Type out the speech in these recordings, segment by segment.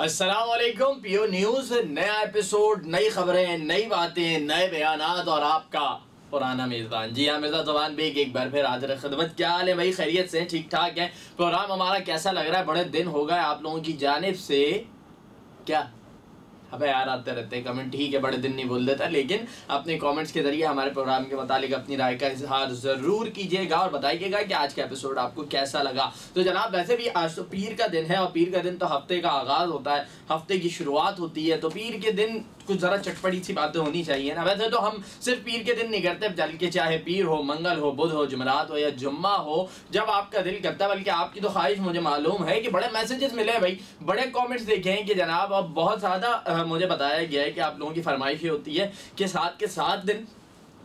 अस्सलामुअलैकुम PO news, नया episode, नई खबरें, नई बातें, नए बयानात और आपका पुराना मेज़बान। जी हाँ, मिर्ज़ा ज़ुबान बेग एक बार फिर हाज़िर खिदमत। क्या हाल है भाई? खैरियत से? ठीक ठाक है? प्रोग्राम हमारा कैसा लग रहा है? बड़े दिन हो गए आप लोगों की जानिब से। क्या अबे यार आते रहते हैं कमेंट, ठीक है बड़े दिन नहीं बोल देता, लेकिन अपने कमेंट्स के जरिए हमारे प्रोग्राम के मुतालिक अपनी राय का इजहार ज़रूर कीजिएगा और बताइएगा कि आज का एपिसोड आपको कैसा लगा। तो जनाब वैसे भी आज तो पीर का दिन है और पीर का दिन तो हफ्ते का आगाज़ होता है, हफ्ते की शुरुआत होती है, तो पीर के दिन कुछ ज़रा चटपटी सी बातें होनी चाहिए ना। वैसे तो हम सिर्फ पीर के दिन नहीं करते, बल्कि चाहे पीर हो, मंगल हो, बुध हो, जुमेरात हो या जुम्मा हो, जब आपका दिल करता है। बल्कि आपकी तो ख्वाहिश मुझे मालूम है कि बड़े मैसेजेस मिले हैं भाई, बड़े कमेंट्स देखे हैं कि जनाब अब बहुत ज़्यादा मुझे बताया गया है कि आप लोगों की फरमाइश ये होती है कि 7 के 7 दिन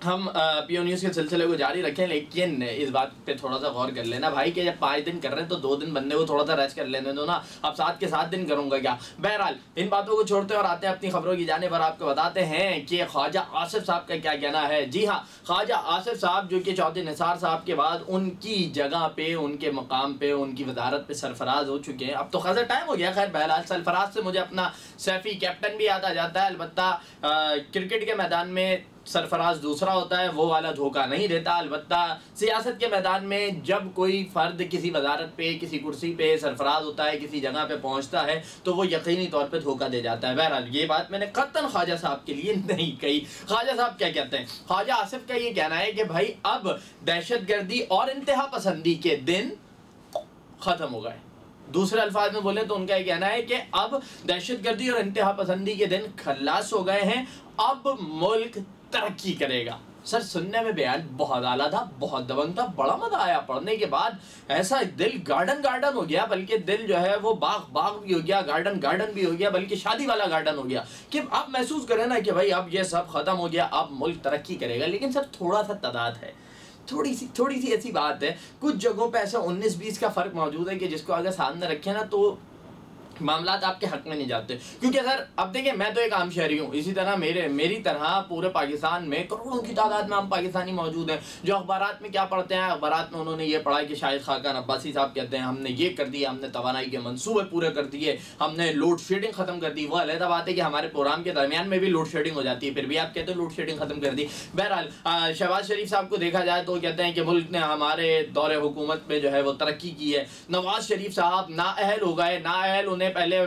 हम पीओ न्यूज़ के सिलसिले को जारी रखें। लेकिन इस बात पे थोड़ा सा गौर कर लेना भाई कि जब 5 दिन कर रहे हैं तो 2 दिन बंदे को थोड़ा सा रेस्ट कर लेने दो ना। अब 7 के 7 दिन करूंगा क्या? बहरहाल इन बातों को छोड़ते और आते हैं अपनी खबरों की जाने पर। आपको बताते हैं कि ख्वाजा आसिफ साहब का क्या कहना है। जी हाँ, ख्वाजा आसिफ साहब जो कि चौधरी निसार साहब के बाद उनकी जगह पे, उनके मकाम पे, उनकी वजारत पे सरफराज हो चुके हैं। अब तो खासा टाइम हो गया। खैर बहरहाल सरफराज से मुझे अपना सैफी कैप्टन भी याद आ जाता है। अलबत्ता क्रिकेट के मैदान में सरफराज दूसरा होता है, वो वाला धोखा नहीं देता। अलबत्ता सियासत के मैदान में जब कोई फर्द किसी वजारत पे, किसी कुर्सी पे सरफराज होता है, किसी जगह पे पहुंचता है, तो वो यकीनी तौर पे धोखा दे जाता है। बहरहाल ये बात मैंने कतन ख्वाजा साहब के लिए नहीं कही। ख्वाजा साहब क्या कहते हैं? ख्वाजा आसिफ का ये कहना है कि भाई अब दहशतगर्दी और इंतहा पसंदी के दिन खत्म हो गए। दूसरे अल्फाज में बोले तो उनका ये कहना है कि अब दहशतगर्दी और इंतहा पसंदी के दिन खल्लास हो गए हैं, अब मुल्क तरक्की करेगा। सर सुनने में बयान बहुत आला था, बहुत दबंग था, बड़ा मजा आया पढ़ने के बाद। ऐसा दिल गार्डन गार्डन हो गया, बल्कि दिल जो है वो बाग बाग भी हो गया, गार्डन गार्डन भी हो गया, बल्कि शादी वाला गार्डन हो गया कि आप महसूस करें ना कि भाई अब ये सब खत्म हो गया, अब मुल्क तरक्की करेगा। लेकिन सर थोड़ा सा तदाद है, थोड़ी सी ऐसी बात है, कुछ जगहों पे ऐसा 19-20 का फर्क मौजूद है कि जिसको अगर सामने रखे ना तो मामलात आपके हक में नहीं जाते। क्योंकि सर अब देखिए, मैं तो एक आम शहरी हूँ, इसी तरह मेरी तरह पूरे पाकिस्तान में करोड़ों की तादाद में आम पाकिस्तानी मौजूद हैं जो अखबारात में क्या पढ़ते हैं। अखबारात में उन्होंने ये पढ़ा कि शाहिद खाकान अब्बासी साहब कहते हैं हमने ये कर दिया, हमने तवानाई के मंसूबे पूरे कर दिए, हमने लोड शेडिंग खत्म कर दी। वो अलग बात है कि हमारे प्रोग्राम के दरमियान में भी लोड शेडिंग हो जाती है, फिर भी आप कहते हो लोड शेडिंग खत्म कर दी। बहरहाल शहबाज शरीफ साहब को देखा जाए तो कहते हैं कि मुल्क ने हमारे दौरे हुकूमत में जो है वो तरक्की की है। नवाज शरीफ साहब नाअहल हो गए, नाअहल उन्हें पहले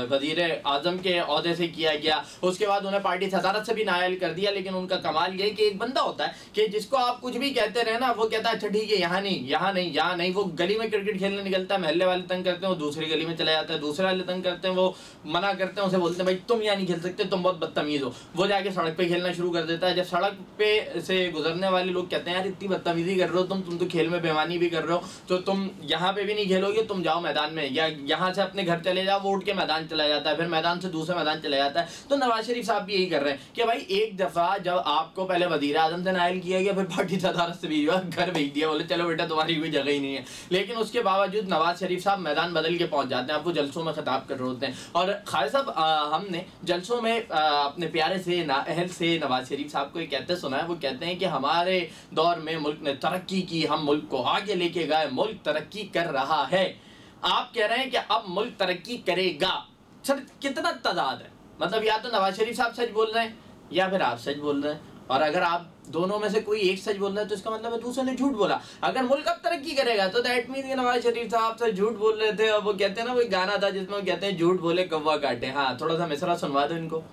वजीर आजम के ओहदे से किया गया, उसके बाद उन्हें पार्टी सदारत से भी नाअहल कर दिया। लेकिन उनका कमाल ये कि एक बंदा होता है कि जिसको आप कुछ भी कहते रहे ना, वो कहता है अच्छा ठीक है, यहाँ नहीं, यहाँ नहीं, यहाँ नहीं। वो गली में क्रिकेट खेलने निकलता है, मोहल्ले वाले तंग करते हैं, वो दूसरी गली में चला जाता है, दूसरे वाले तंग करते हैं, वो मना करते हैं, उसे बोलते हैं भाई तुम यहाँ नहीं खेल सकते, तुम बहुत बदतमीज हो। वो जाके सड़क पे खेलना शुरू कर देता है। जब सड़क पे से गुजरने वाले लोग कहते हैं यार इतनी बदतमीजी कर रहे हो तुम तो खेल में बेईमानी भी कर रहे हो, तो तुम यहाँ पे भी नहीं खेलोगे, तुम जाओ मैदान में, या यहाँ से अपने घर चले जाओ। वो उठ के मैदान चला जाता है, फिर मैदान से दूसरे मैदान चला जाता है। तो नवाज शरीफ साहब भी यही कर रहे हैं कि भाई एक दफा जब आपको पहले वजीर आजम से नाअहल किया गया, फिर पार्टी सदारत से भी घर भेज दिया, बोले चलो बेटा तुम्हारी कोई जगह ही नहीं है। लेकिन उसके बावजूद नवाज शरीफ साहब मैदान बदल के पहुंच जाते हैं, आपको जलसों में खिताब कर रहे होते हैं। और खालिद साहब हमने जलसों में अपने प्यारे से नाअहल से नवाज शरीफ साहब को ये कहते सुना है, वो कहते हैं कि हमारे दौर में मुल्क ने तरक्की की, हम मुल्क को आगे लेके गए, मुल्क तरक्की कर रहा है। आप कह रहे हैं कि अब मुल्क तरक्की करेगा। सर कितना तजाद है, मतलब या तो नवाज शरीफ साहब सच बोल रहे हैं या फिर आप सच बोल रहे हैं, और अगर आप दोनों में से कोई एक सच बोल रहा है तो इसका मतलब है दूसरे ने झूठ बोला। अगर मुल्क अब तरक्की करेगा तो दैट मीन नवाज शरीफ साहब से झूठ बोल रहे थे। और वो कहते हैं ना, वो गाना था जिसमें वो कहते हैं झूठ बोले कौवा काटे। हाँ थोड़ा सा मिसरा सुनवा दो इनको,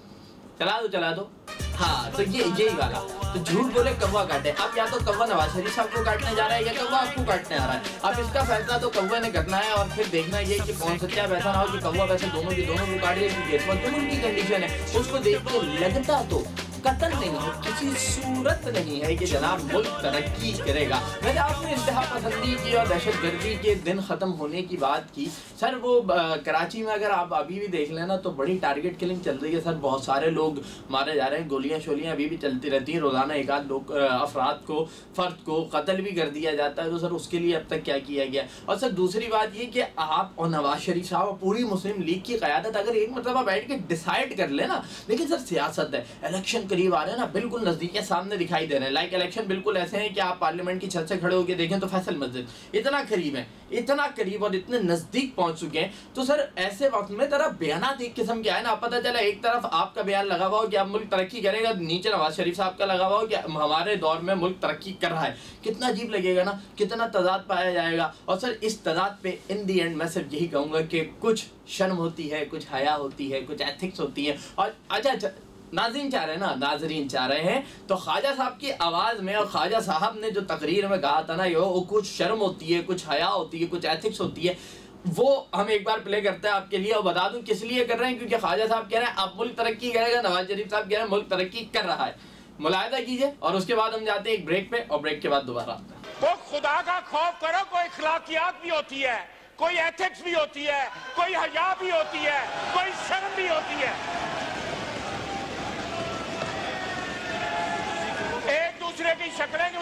चला दो। हाँ तो यही वाला, तो झूठ बोले कौवा काटे। अब या तो कौवा नवाज शरीफ साहब को काटने जा रहा है या कौवा आपको काटने आ रहा है। अब इसका फैसला तो कौवे ने करना है, और फिर देखना ये कि कौन सच्चा है। वैसा ना हो कि कौवा वैसे दोनों को काट दे, क्योंकि इस वक्त उनकी कंडीशन है। उसको देख के लगता तो कतल नहीं है, किसी सूरत नहीं है कि जनाब मुल्क तरक्की करेगा। वैसे आपने इंतहा पसंदी की और दहशतगर्दी के दिन ख़त्म होने की बात की। सर वो कराची में अगर आप अभी भी देख लेना तो बड़ी टारगेट किलिंग चल रही है सर, बहुत सारे लोग मारे जा रहे हैं, गोलियां शोलियां अभी भी चलती रहती हैं। रोज़ाना एक आध लोग अफराद को, फ़र्द को कत्ल भी कर दिया जाता है। तो सर उसके लिए अब तक क्या किया गया? और सर दूसरी बात ये कि आप और नवाज शरीफ साहब और पूरी मुस्लिम लीग की क़यादत अगर एक मरतबा बैठ के डिसाइड कर ले ना, लेकिन सर सियासत है, इलेक्शन करीब आ रहे हैं ना, बिल्कुल नजदीक के सामने दिखाई दे रहे हैं। लाइक इलेक्शन बिल्कुल ऐसे हैं कि आप पार्लियामेंट की छत से खड़े होकर देखें तो फैसल मस्जिद इतना करीब है, इतना करीब और इतने नजदीक पहुंच चुके हैं। तो सर ऐसे वक्त में जरा बयान एक किस्म के आए ना, पता चला एक तरफ आपका बयान लगा हुआ हो कि अब मुल्क तरक्की करेगा, नीचे नवाज शरीफ साहब का लगा हुआ हो कि हमारे दौर में मुल्क तरक्की कर रहा है। कितना अजीब लगेगा ना, कितना तजाद पाया जाएगा। और सर इस तजाद पे इन दी एंड मैं सिर्फ यही कहूंगा कि कुछ शर्म होती है, कुछ हया होती है, कुछ एथिक्स होती है। और अच्छा नाज़रीन चाह रहे हैं ना, नाजरीन चाह रहे हैं तो ख्वाजा साहब की आवाज़ में और ख्वाजा साहब ने जो तकरीर में कहा था ना, ये वो कुछ शर्म होती है, कुछ हया होती है, कुछ एथिक्स होती है, वो हम एक बार प्ले करते हैं आपके लिए। और बता दूं किस लिए कर रहे हैं, क्योंकि ख्वाजा साहब कह रहे हैं अब मुल्क तरक्की करेगा, नवाज शरीफ साहब कह रहे हैं मुल्क तरक्की कर रहा है। मुलाहिदा कीजिए और उसके बाद हम जाते हैं एक ब्रेक पे, और ब्रेक के बाद दोबारा आते हैं। तो खुदा का खौफ करो, कोई अखलाकियात भी होती है, कोई एथिक्स भी होती है, कोई हया भी होती है, कोई शर्म भी होती है। एक दूसरे की शक्लें जो